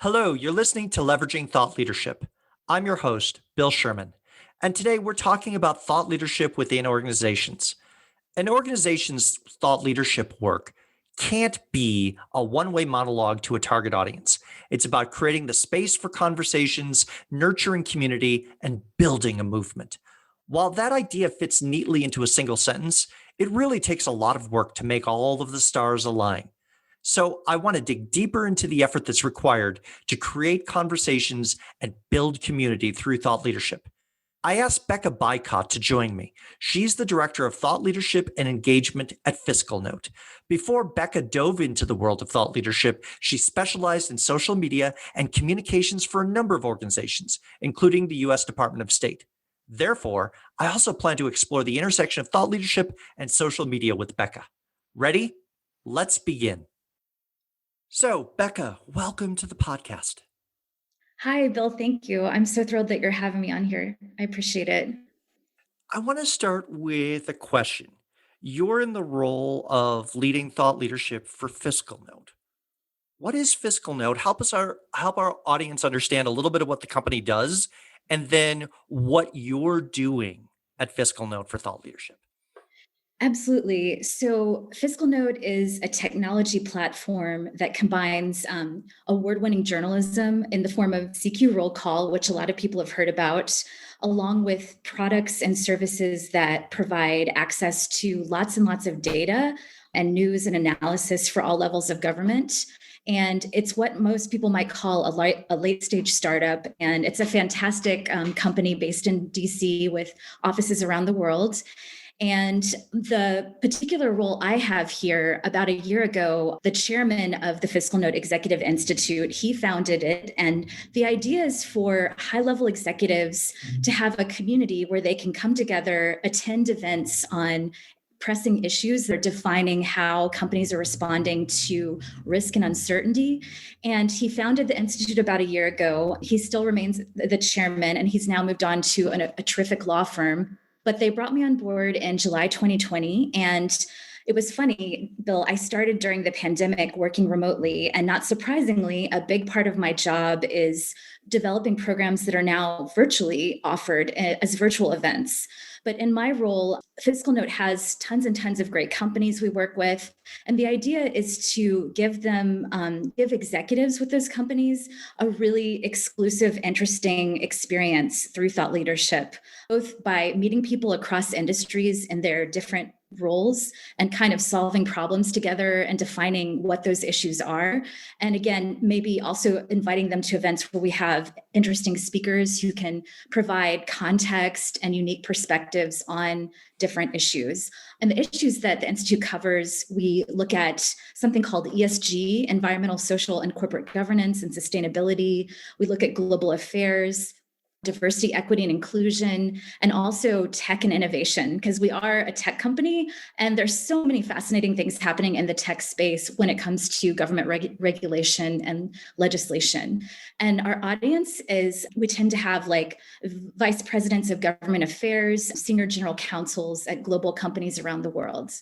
Hello, you're listening to Leveraging Thought Leadership. I'm your host, Bill Sherman, and today we're talking about thought leadership within organizations. An organization's thought leadership work can't be a one-way monologue to a target audience. It's about creating the space for conversations, nurturing community, and building a movement. While that idea fits neatly into a single sentence, it really takes a lot of work to make all of the stars align. So I want to dig deeper into the effort that's required to create conversations and build community through thought leadership. I asked Becca Bycott to join me. She's the Director of Thought Leadership and Engagement at FiscalNote. Before Becca dove into the world of thought leadership, she specialized in social media and communications for a number of organizations, including the U.S. Department of State. Therefore, I also plan to explore the intersection of thought leadership and social media with Becca. Ready? Let's begin. So, Becca, welcome to the podcast. Hi, Bill. Thank you. I'm so thrilled that you're having me on here. I appreciate it. I want to start with a question. You're in the role of leading thought leadership for FiscalNote. What is FiscalNote? Help our audience understand a little bit of what the company does, and then what you're doing at FiscalNote for thought leadership. Absolutely. So, FiscalNote is a technology platform that combines award winning journalism in the form of CQ Roll Call, which a lot of people have heard about, along with products and services that provide access to lots and lots of data and news and analysis for all levels of government. And it's what most people might call a late stage startup. And it's a fantastic company based in DC with offices around the world. And the particular role I have here, about a year ago, the chairman of the FiscalNote Executive Institute, he founded it. And the idea is for high level executives to have a community where they can come together, attend events on pressing issues that are defining how companies are responding to risk and uncertainty. And he founded the Institute about a year ago. He still remains the chairman, and he's now moved on to a terrific law firm. But they brought me on board in July 2020. And it was funny, Bill, I started during the pandemic working remotely. And not surprisingly, a big part of my job is developing programs that are now virtually offered as virtual events. But in my role, FiscalNote has tons and tons of great companies we work with. And the idea is to give executives with those companies a really exclusive, interesting experience through thought leadership, both by meeting people across industries in their different roles and kind of solving problems together and defining what those issues are. And again, maybe also inviting them to events where we have interesting speakers who can provide context and unique perspectives on different issues. And the issues that the Institute covers, we look at something called ESG, environmental, social, and corporate governance and sustainability. We look at global affairs, diversity, equity, and inclusion, and also tech and innovation, because we are a tech company and there's so many fascinating things happening in the tech space when it comes to government regulation and legislation. And our audience is, we tend to have like vice presidents of government affairs, senior general counsels at global companies around the world.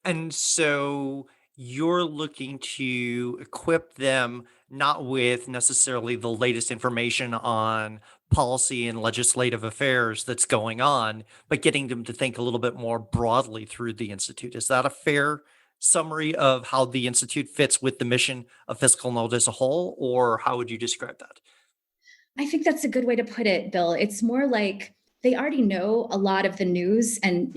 And so you're looking to equip them not with necessarily the latest information on policy and legislative affairs that's going on, but getting them to think a little bit more broadly through the Institute. Is that a fair summary of how the Institute fits with the mission of Fiscal Note as a whole, or how would you describe that? I think that's a good way to put it, Bill. It's more like they already know a lot of the news and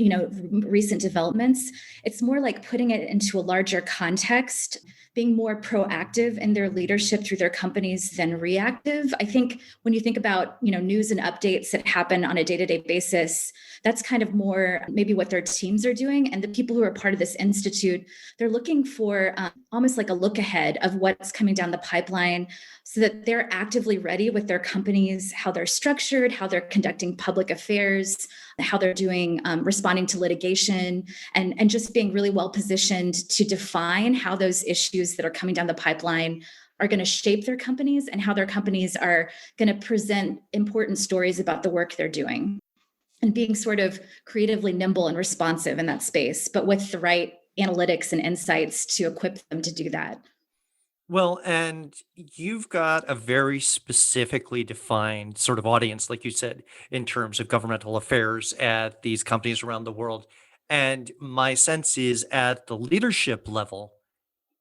recent developments. It's more like putting it into a larger context, being more proactive in their leadership through their companies than reactive. I think when you think about news and updates that happen on a day-to-day basis, that's kind of more maybe what their teams are doing. And the people who are part of this institute, they're looking for almost like a look ahead of what's coming down the pipeline, so that they're actively ready with their companies, how they're structured, how they're conducting public affairs, how they're doing responding to litigation, and just being really well positioned to define how those issues that are coming down the pipeline are going to shape their companies and how their companies are going to present important stories about the work they're doing, and being sort of creatively nimble and responsive in that space, but with the right analytics and insights to equip them to do that. Well, and you've got a very specifically defined sort of audience, like you said, in terms of governmental affairs at these companies around the world. And my sense is at the leadership level,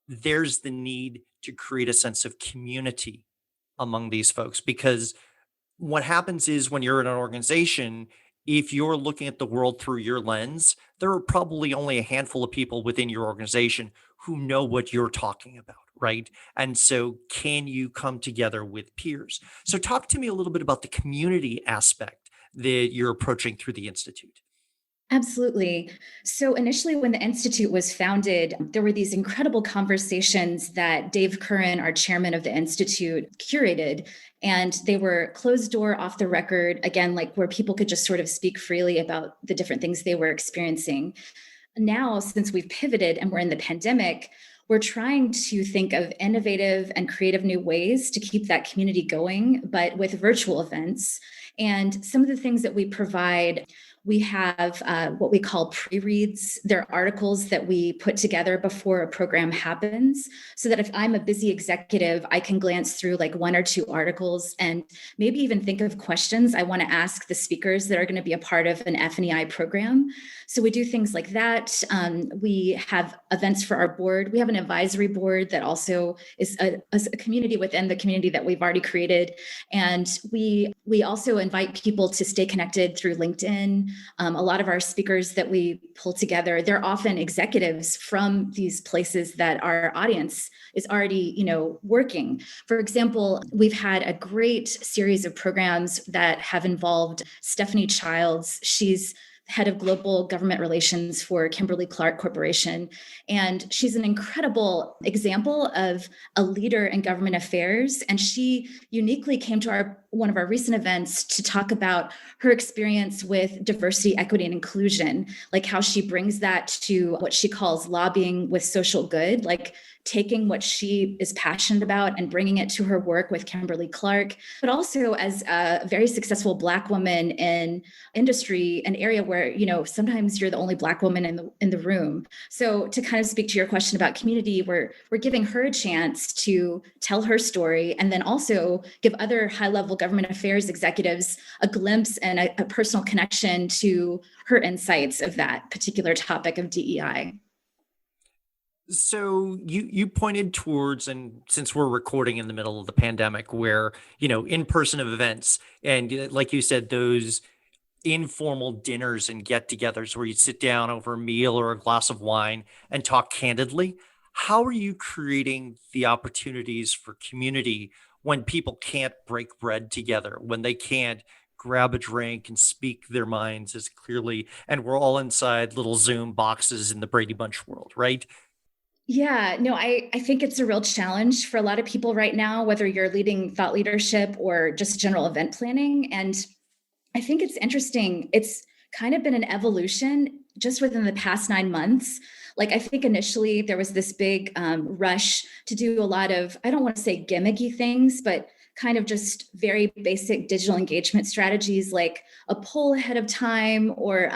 there's the need to create a sense of community among these folks because what happens is when you're in an organization, if you're looking at the world through your lens, there are probably only a handful of people within your organization who know what you're talking about, right? And so, can you come together with peers? So, talk to me a little bit about the community aspect that you're approaching through the Institute. Absolutely. So initially, when the Institute was founded, there were these incredible conversations that Dave Curran, our chairman of the Institute, curated. And they were closed door, off the record, again, like where people could just sort of speak freely about the different things they were experiencing. Now, since we've pivoted and we're in the pandemic, we're trying to think of innovative and creative new ways to keep that community going, but with virtual events. And some of the things that we provide, we have what we call pre-reads. They're articles that we put together before a program happens, so that if I'm a busy executive, I can glance through like one or two articles and maybe even think of questions I want to ask the speakers that are going to be a part of an F&EI program. So we do things like that. We have events for our board. We have an advisory board that also is a community within the community that we've already created. And we also invite people to stay connected through LinkedIn. A lot of our speakers that we pull together, they're often executives from these places that our audience is already, working. For example, we've had a great series of programs that have involved Stephanie Childs. She's head of global government relations for Kimberly-Clark Corporation. And she's an incredible example of a leader in government affairs. And she uniquely came to one of our recent events to talk about her experience with diversity, equity, and inclusion, like how she brings that to what she calls lobbying with social good, like taking what she is passionate about and bringing it to her work with Kimberly-Clark, but also as a very successful Black woman in industry, an area where, sometimes you're the only Black woman in the room. So to kind of speak to your question about community, we're giving her a chance to tell her story and then also give other high-level government affairs executives a glimpse and a personal connection to her insights of that particular topic of DEI. So you pointed towards, and since we're recording in the middle of the pandemic, where in-person events, and like you said, those informal dinners and get-togethers where you sit down over a meal or a glass of wine and talk candidly. How are you creating the opportunities for community when people can't break bread together, when they can't grab a drink and speak their minds as clearly, and we're all inside little Zoom boxes in the Brady Bunch world, right? Yeah, no, I think it's a real challenge for a lot of people right now, whether you're leading thought leadership or just general event planning. And I think it's interesting. It's kind of been an evolution just within the past 9 months. Like, I think initially there was this big rush to do a lot of, I don't want to say gimmicky things, but kind of just very basic digital engagement strategies like a poll ahead of time or,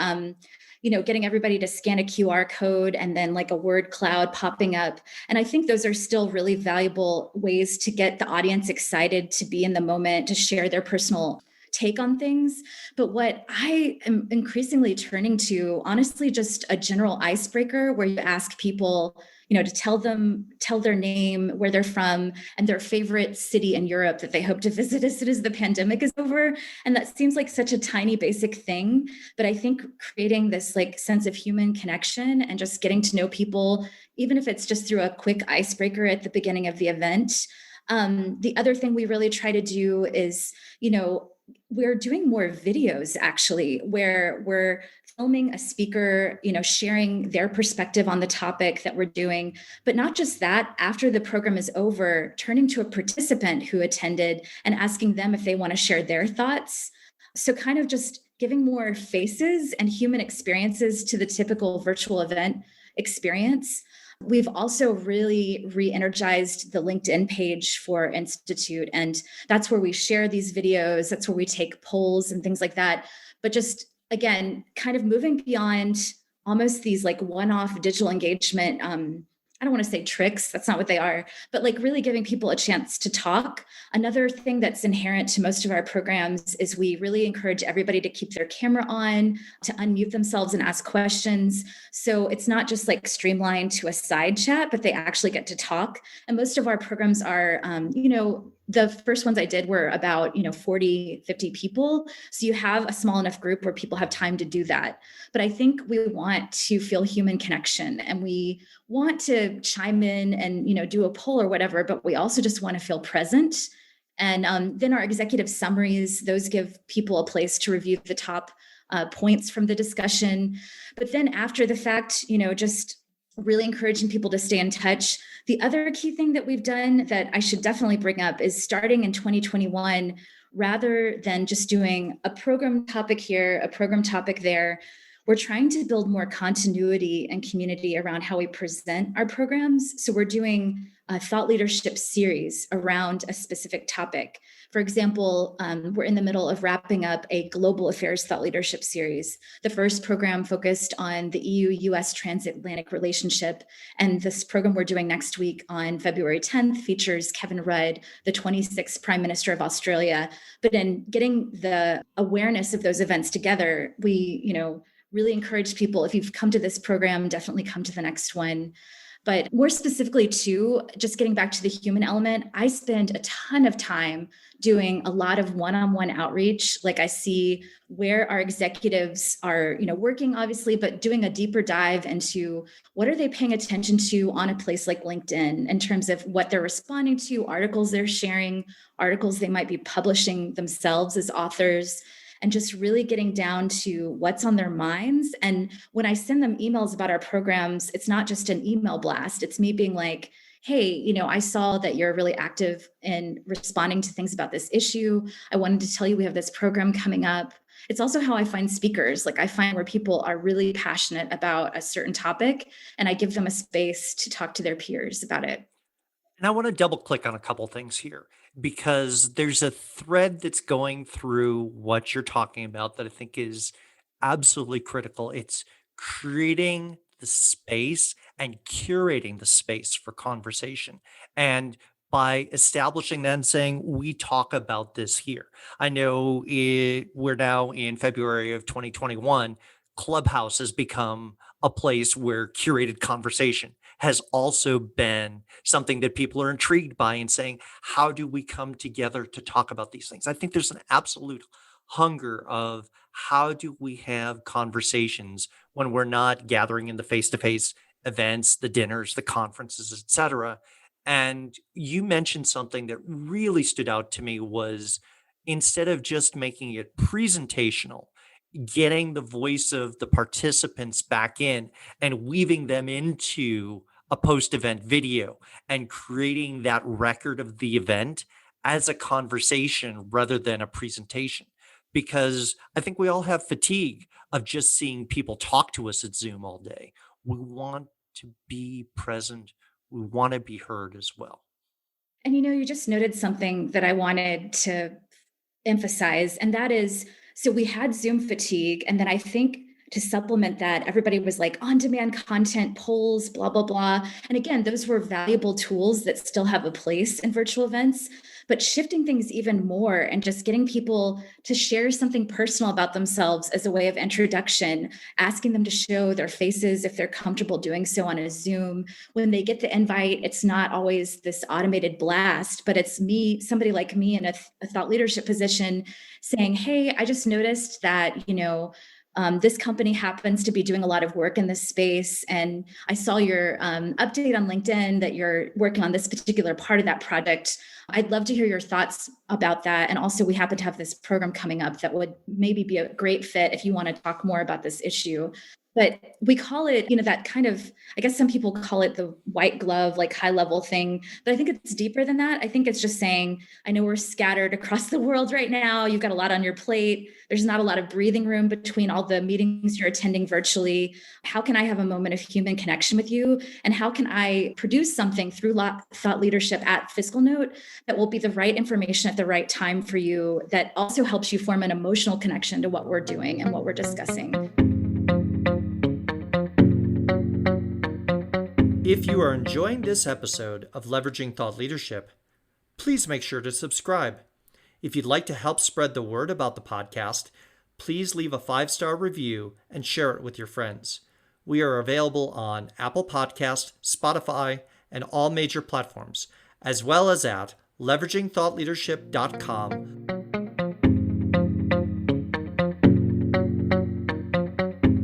getting everybody to scan a QR code and then like a word cloud popping up. And I think those are still really valuable ways to get the audience excited to be in the moment, to share their personal take on things. But what I am increasingly turning to, honestly, just a general icebreaker where you ask people, to tell their name, where they're from, and their favorite city in Europe that they hope to visit as soon as the pandemic is over. And that seems like such a tiny, basic thing. But I think creating this like sense of human connection and just getting to know people, even if it's just through a quick icebreaker at the beginning of the event. The other thing we really try to do is, we're doing more videos actually, where we're filming a speaker, sharing their perspective on the topic that we're doing. But not just that, after the program is over, turning to a participant who attended and asking them if they want to share their thoughts. So kind of just giving more faces and human experiences to the typical virtual event experience. We've also really re-energized the LinkedIn page for Institute, and that's where we share these videos. That's where we take polls and things like that. But just again, kind of moving beyond almost these like one-off digital engagement I don't want to say tricks, that's not what they are, but like really giving people a chance to talk. Another thing that's inherent to most of our programs is we really encourage everybody to keep their camera on, to unmute themselves and ask questions. So it's not just like streamlined to a side chat, but they actually get to talk. And most of our programs are, the first ones I did were about, 40, 50 people. So you have a small enough group where people have time to do that. But I think we want to feel human connection, and we want to chime in and do a poll or whatever, but we also just want to feel present. And then our executive summaries, those give people a place to review the top points from the discussion. But then after the fact, just really encouraging people to stay in touch. The other key thing that we've done that I should definitely bring up is starting in 2021, rather than just doing a program topic here, a program topic there, we're trying to build more continuity and community around how we present our programs. So we're doing a thought leadership series around a specific topic. For example, we're in the middle of wrapping up a global affairs thought leadership series. The first program focused on the EU-US transatlantic relationship. And this program we're doing next week on February 10th features Kevin Rudd, the 26th Prime Minister of Australia. But in getting the awareness of those events together, we, really encourage people, if you've come to this program, definitely come to the next one. But more specifically, too, just getting back to the human element, I spend a ton of time doing a lot of one-on-one outreach. Like I see where our executives are, working obviously, but doing a deeper dive into what are they paying attention to on a place like LinkedIn in terms of what they're responding to, articles they're sharing, articles they might be publishing themselves as authors, and just really getting down to what's on their minds. And when I send them emails about our programs, it's not just an email blast. It's me being like, hey, I saw that you're really active in responding to things about this issue. I wanted to tell you we have this program coming up. It's also how I find speakers. Like I find where people are really passionate about a certain topic, and I give them a space to talk to their peers about it. And I want to double click on a couple things here because there's a thread that's going through what you're talking about that I think is absolutely critical. It's creating the space and curating the space for conversation. And by establishing that and saying, we talk about this here. I know we're now in February of 2021. Clubhouse has become a place where curated conversation has also been something that people are intrigued by and saying, how do we come together to talk about these things? I think there's an absolute hunger of how do we have conversations when we're not gathering in the face-to-face events, the dinners, the conferences, etc. And you mentioned something that really stood out to me was instead of just making it presentational, getting the voice of the participants back in and weaving them into a post-event video and creating that record of the event as a conversation rather than a presentation. Because I think we all have fatigue of just seeing people talk to us at Zoom all day. We want to be present. We want to be heard as well. And you just noted something that I wanted to emphasize, and that is, so we had Zoom fatigue, and then I think to supplement that, everybody was like on-demand content, polls, blah, blah, blah. And again, those were valuable tools that still have a place in virtual events, but shifting things even more and just getting people to share something personal about themselves as a way of introduction, asking them to show their faces if they're comfortable doing so on a Zoom. When they get the invite, it's not always this automated blast, but it's me, somebody like me in a thought leadership position saying, hey, I just noticed that, this company happens to be doing a lot of work in this space. And I saw your update on LinkedIn that you're working on this particular part of that project. I'd love to hear your thoughts about that. And also, we happen to have this program coming up that would maybe be a great fit if you want to talk more about this issue. But we call it, that kind of, I guess some people call it the white glove, like high level thing. But I think it's deeper than that. I think it's just saying, I know we're scattered across the world right now. You've got a lot on your plate. There's not a lot of breathing room between all the meetings you're attending virtually. How can I have a moment of human connection with you? And how can I produce something through thought leadership at FiscalNote that will be the right information at the right time for you, that also helps you form an emotional connection to what we're doing and what we're discussing? If you are enjoying this episode of Leveraging Thought Leadership, please make sure to subscribe. If you'd like to help spread the word about the podcast, please leave a 5-star review and share it with your friends. We are available on Apple Podcast, Spotify, and all major platforms, as well as at leveragingthoughtleadership.com.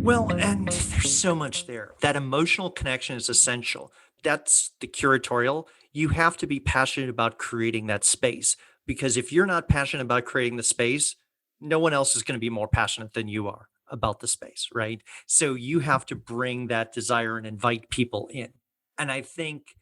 Well, and there's so much there. That emotional connection is essential. That's the curatorial. You have to be passionate about creating that space, because if you're not passionate about creating the space, no one else is going to be more passionate than you are about the space, right? So you have to bring that desire and invite people in. And I think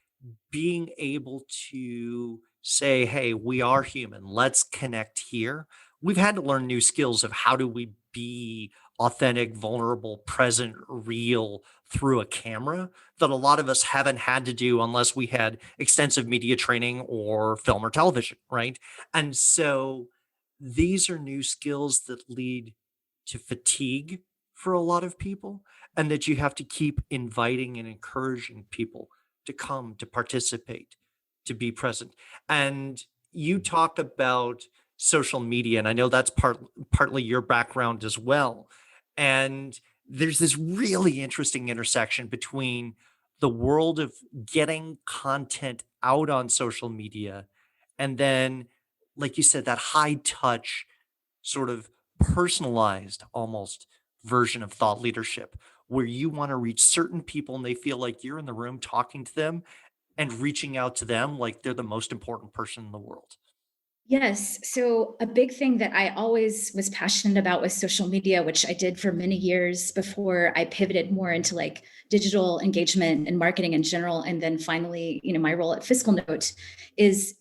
being able to say, hey, we are human, let's connect here. We've had to learn new skills of how do we be authentic, vulnerable, present, real through a camera that a lot of us haven't had to do unless we had extensive media training or film or television, right? And so these are new skills that lead to fatigue for a lot of people, and that you have to keep inviting and encouraging people to come, to participate, to be present. And you talked about social media, and I know that's partly your background as well. And there's this really interesting intersection between the world of getting content out on social media and then, like you said, that high touch, sort of personalized almost version of thought leadership, where you want to reach certain people and they feel like you're in the room talking to them and reaching out to them like they're the most important person in the world. Yes. So, a big thing that I always was passionate about was social media, which I did for many years before I pivoted more into like digital engagement and marketing in general. And then finally, my role at FiscalNote is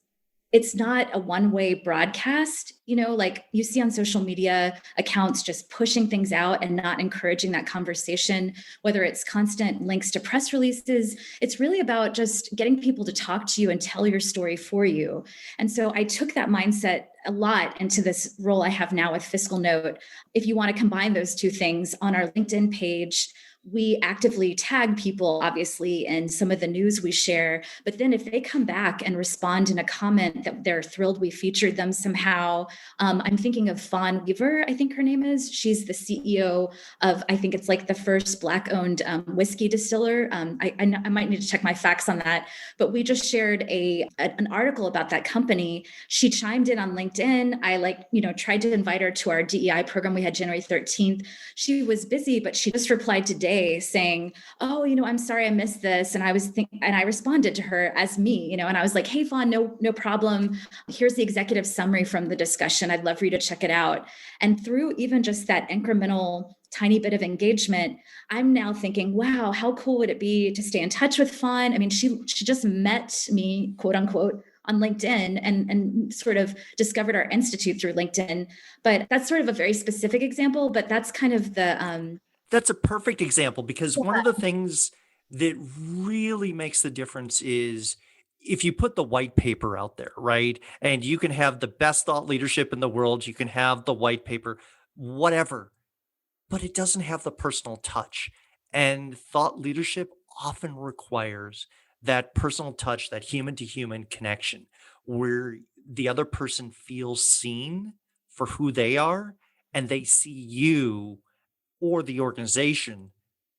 it's not a one-way broadcast, like you see on social media accounts just pushing things out and not encouraging that conversation, whether it's constant links to press releases. It's really about just getting people to talk to you and tell your story for you. And so I took that mindset a lot into this role I have now with FiscalNote. If you want to combine those two things on our LinkedIn page, we actively tag people, obviously, in some of the news we share. But then if they come back and respond in a comment that they're thrilled we featured them somehow, I'm thinking of Fawn Weaver, I think her name is. She's the CEO of, I think it's like the first Black-owned whiskey distiller. I might need to check my facts on that. But we just shared an article about that company. She chimed in on LinkedIn. I tried to invite her to our DEI program we had January 13th. She was busy, but she just replied today saying, "Oh, I'm sorry I missed this." And I responded to her as me, and I was like, "Hey, Fawn, no problem. Here's the executive summary from the discussion. I'd love for you to check it out." And through even just that incremental tiny bit of engagement, I'm now thinking, wow, how cool would it be to stay in touch with Fawn? I mean, she just met me, quote unquote, on LinkedIn and sort of discovered our institute through LinkedIn. But that's sort of a very specific example, but that's kind of the That's a perfect example, because one of the things that really makes the difference is if you put the white paper out there, right? And you can have the best thought leadership in the world, you can have the white paper, whatever, but it doesn't have the personal touch. And thought leadership often requires that personal touch, that human to human connection, where the other person feels seen for who they are and they see you or the organization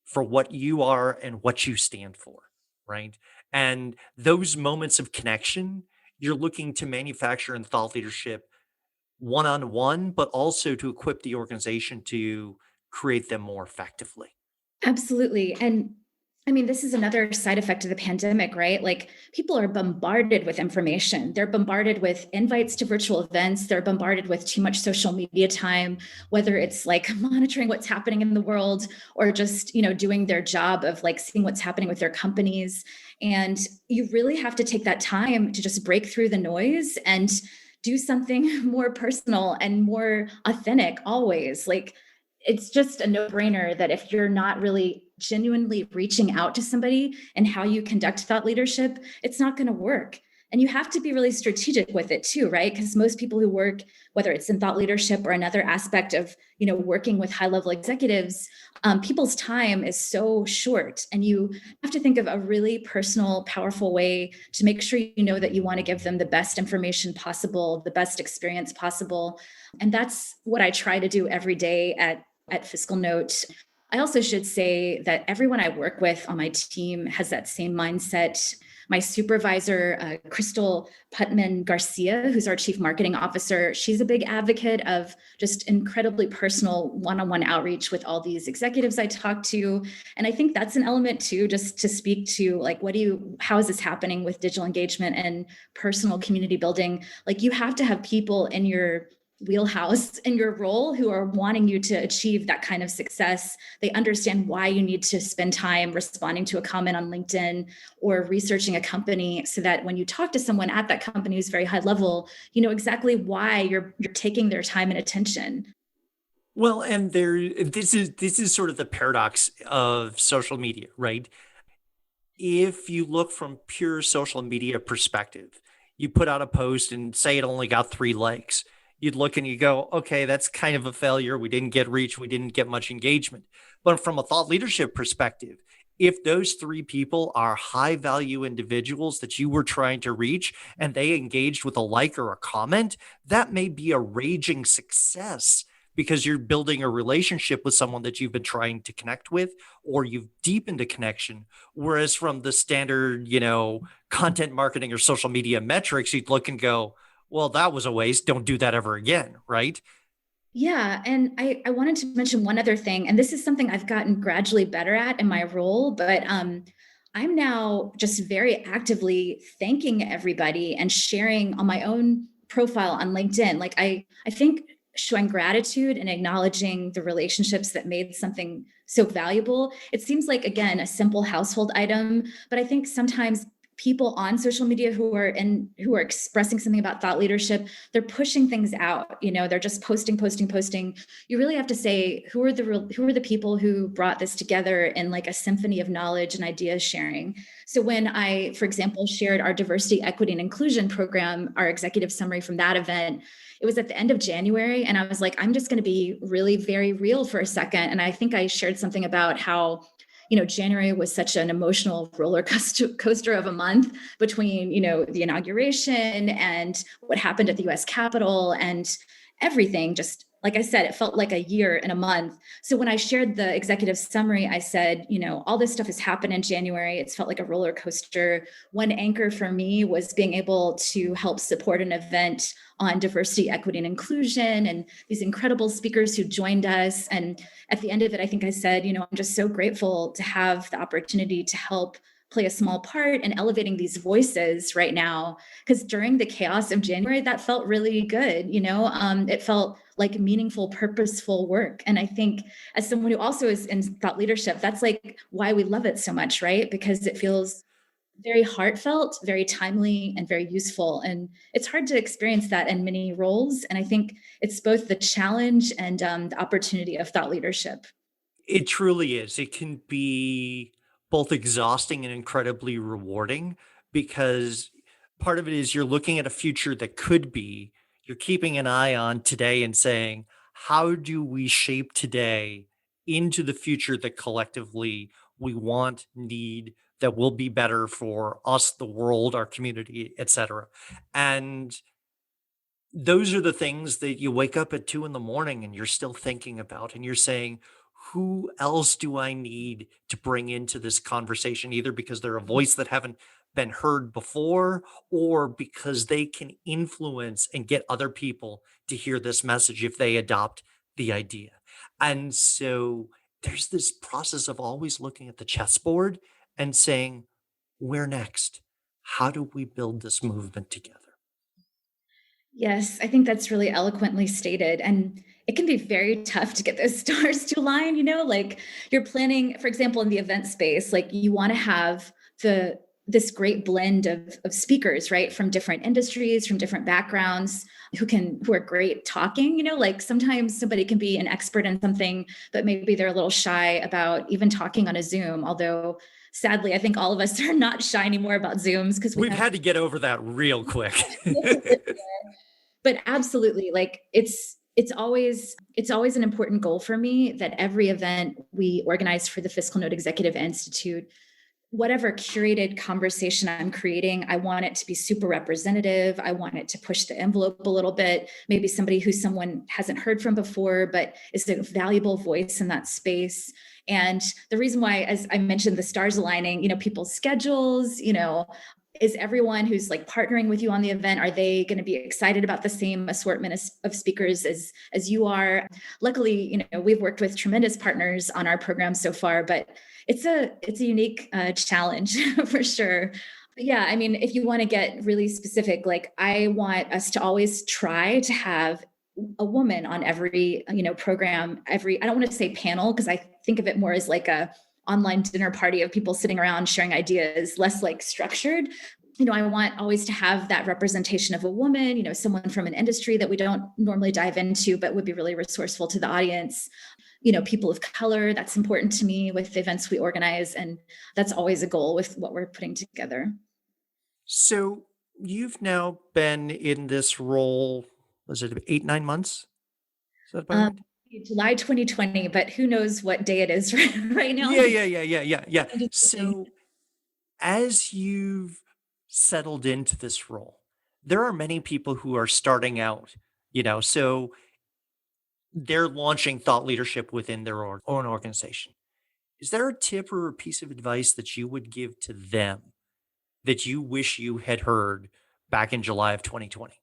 for what you are and what you stand for, right? And those moments of connection, you're looking to manufacture in thought leadership one on one, but also to equip the organization to create them more effectively. Absolutely. And I mean, this is another side effect of the pandemic, right? Like people are bombarded with information. They're bombarded with invites to virtual events. They're bombarded with too much social media time, whether it's like monitoring what's happening in the world or just, doing their job of like seeing what's happening with their companies. And you really have to take that time to just break through the noise and do something more personal and more authentic always. Like it's just a no-brainer that if you're not really genuinely reaching out to somebody and how you conduct thought leadership, it's not going to work. And you have to be really strategic with it too, right? Because most people who work, whether it's in thought leadership or another aspect of, working with high level executives, people's time is so short. And you have to think of a really personal, powerful way to make sure you know that you want to give them the best information possible, the best experience possible. And that's what I try to do every day at FiscalNote. I also should say that everyone I work with on my team has that same mindset. My supervisor, Crystal Putman Garcia, who's our chief marketing officer, she's a big advocate of just incredibly personal one-on-one outreach with all these executives I talk to. And I think that's an element too, just to speak to like, how is this happening with digital engagement and personal community building? Like you have to have people in your wheelhouse in your role who are wanting you to achieve that kind of success. They understand why you need to spend time responding to a comment on LinkedIn or researching a company, so that when you talk to someone at that company who's very high level, you know exactly why you're taking their time and attention. Well, and this is sort of the paradox of social media, right? If you look from pure social media perspective, you put out a post and say it only got 3 likes. You'd look and you go, okay, that's kind of a failure. We didn't get reach. We didn't get much engagement. But from a thought leadership perspective, if those 3 people are high value individuals that you were trying to reach and they engaged with a like or a comment, that may be a raging success because you're building a relationship with someone that you've been trying to connect with, or you've deepened a connection. Whereas from the standard, content marketing or social media metrics, you'd look and go, well, that was a waste. Don't do that ever again. Right. Yeah. And I wanted to mention one other thing, and this is something I've gotten gradually better at in my role, but I'm now just very actively thanking everybody and sharing on my own profile on LinkedIn. Like I think showing gratitude and acknowledging the relationships that made something so valuable. It seems like, again, a simple household item, but I think sometimes people on social media who are expressing something about thought leadership, they're pushing things out. They're just posting. You really have to say, who are the people who brought this together in like a symphony of knowledge and ideas sharing. So when I, for example, shared our diversity, equity, and inclusion program, our executive summary from that event, it was at the end of January, and I was like, I'm just going to be really very real for a second. And I think I shared something about how January was such an emotional roller coaster of a month between, the inauguration and what happened at the US Capitol and everything. Just like I said, it felt like a year and a month. So when I shared the executive summary, I said, all this stuff has happened in January. It's felt like a roller coaster. One anchor for me was being able to help support an event on diversity, equity, and inclusion, and these incredible speakers who joined us. And at the end of it, I think I said, I'm just so grateful to have the opportunity to help play a small part in elevating these voices right now. Because during the chaos of January, that felt really good. It felt like meaningful, purposeful work. And I think as someone who also is in thought leadership, that's like why we love it so much, right? Because it feels very heartfelt, very timely, and very useful. And it's hard to experience that in many roles. And I think it's both the challenge and the opportunity of thought leadership. It truly is. It can be both exhausting and incredibly rewarding because part of it is you're looking at a future that could be, you're keeping an eye on today and saying, how do we shape today into the future that collectively we want, need, that will be better for us, the world, our community, etc. And those are the things that you wake up at 2 in the morning and you're still thinking about, and you're saying, who else do I need to bring into this conversation, either because they're a voice that haven't been heard before or because they can influence and get other people to hear this message if they adopt the idea. And so there's this process of always looking at the chessboard and saying, where next? How do we build this movement together? Yes, I think that's really eloquently stated. And it can be very tough to get those stars to align, like you're planning, for example, in the event space, like you want to have this great blend of speakers, right? From different industries, from different backgrounds, who are great talking, like sometimes somebody can be an expert in something, but maybe they're a little shy about even talking on a Zoom, although sadly, I think all of us are not shy anymore about Zooms because we We've have had to get over that real quick. but absolutely, like it's always an important goal for me that every event we organize for the Fiscal Note Executive Institute, whatever curated conversation I'm creating, I want it to be super representative. I want it to push the envelope a little bit. Maybe somebody who someone hasn't heard from before, but is a valuable voice in that space. And the reason why, as I mentioned, the stars aligning, people's schedules, is everyone who's like partnering with you on the event, are they going to be excited about the same assortment of speakers as you are? Luckily, we've worked with tremendous partners on our program so far, but it's a unique challenge for sure. But yeah, I mean, if you want to get really specific, like I want us to always try to have a woman on every program, every, I don't want to say panel because I think of it more as like a online dinner party of people sitting around sharing ideas, less like structured. I want always to have that representation of a woman, someone from an industry that we don't normally dive into but would be really resourceful to the audience. People of color, that's important to me with the events we organize, and that's always a goal with what we're putting together. So you've now been in this role, was it 8, 9 months? Is that about Um, right? July 2020, but who knows what day it is right now. Yeah. I'm just kidding. So as you've settled into this role, there are many people who are starting out, so they're launching thought leadership within their own organization. Is there a tip or a piece of advice that you would give to them that you wish you had heard back in July of 2020?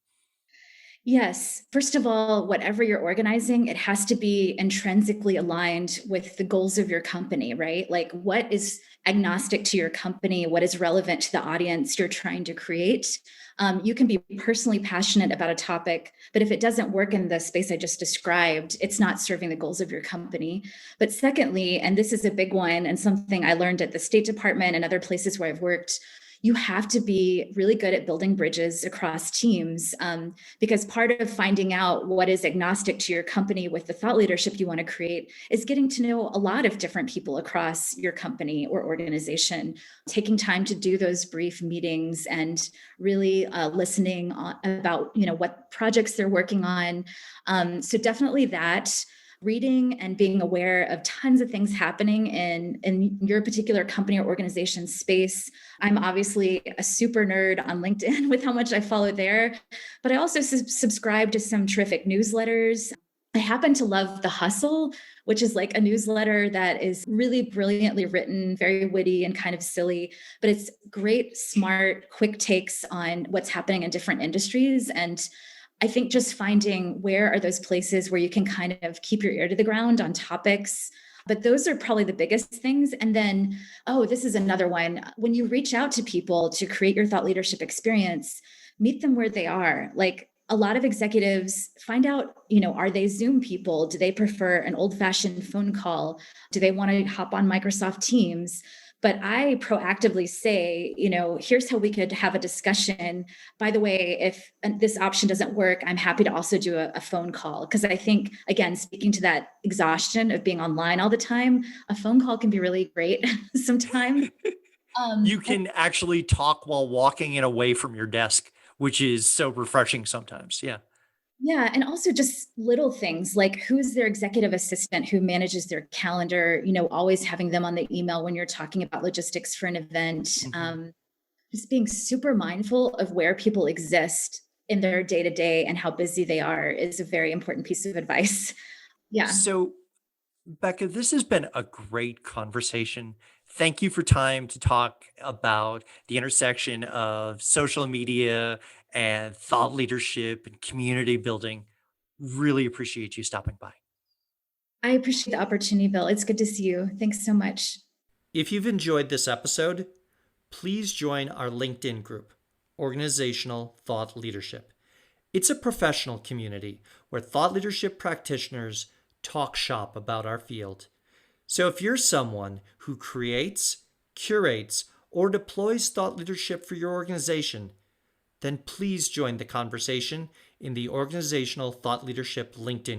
Yes. First of all, whatever you're organizing, it has to be intrinsically aligned with the goals of your company, right? Like what is agnostic to your company, what is relevant to the audience you're trying to create. You can be personally passionate about a topic, but if it doesn't work in the space I just described, it's not serving the goals of your company. But secondly, and this is a big one and something I learned at the State Department and other places where I've worked, you have to be really good at building bridges across teams. Because part of finding out what is agnostic to your company with the thought leadership you want to create is getting to know a lot of different people across your company or organization, taking time to do those brief meetings and really listening about what projects they're working on. So definitely that, reading and being aware of tons of things happening in your particular company or organization space. I'm obviously a super nerd on LinkedIn with how much I follow there, but I also subscribe to some terrific newsletters. I happen to love The Hustle, which is like a newsletter that is really brilliantly written, very witty and kind of silly, but it's great, smart, quick takes on what's happening in different industries. And I think just finding where are those places where you can kind of keep your ear to the ground on topics. But those are probably the biggest things. And then, oh, this is another one. When you reach out to people to create your thought leadership experience, meet them where they are. Like a lot of executives find out, are they Zoom people? Do they prefer an old fashioned phone call? Do they want to hop on Microsoft Teams? But I proactively say, here's how we could have a discussion. By the way, if this option doesn't work, I'm happy to also do a phone call. Because I think, again, speaking to that exhaustion of being online all the time, a phone call can be really great sometimes. You And can actually talk while walking and away from your desk, which is so refreshing sometimes. Yeah. yeah, and also just little things like who's their executive assistant who manages their calendar, always having them on the email when you're talking about logistics for an event. Mhm. Just being super mindful of where people exist in their day to day and how busy they are is a very important piece of advice. Yeah. So, Becca, this has been a great conversation. Thank you for time to talk about the intersection of social media and thought leadership and community building. Really appreciate you stopping by. I appreciate the opportunity, Bill. It's good to see you. Thanks so much. If you've enjoyed this episode, please join our LinkedIn group, Organizational Thought Leadership. It's a professional community where thought leadership practitioners talk shop about our field. So if you're someone who creates, curates, or deploys thought leadership for your organization, then please join the conversation in the Organizational Thought Leadership LinkedIn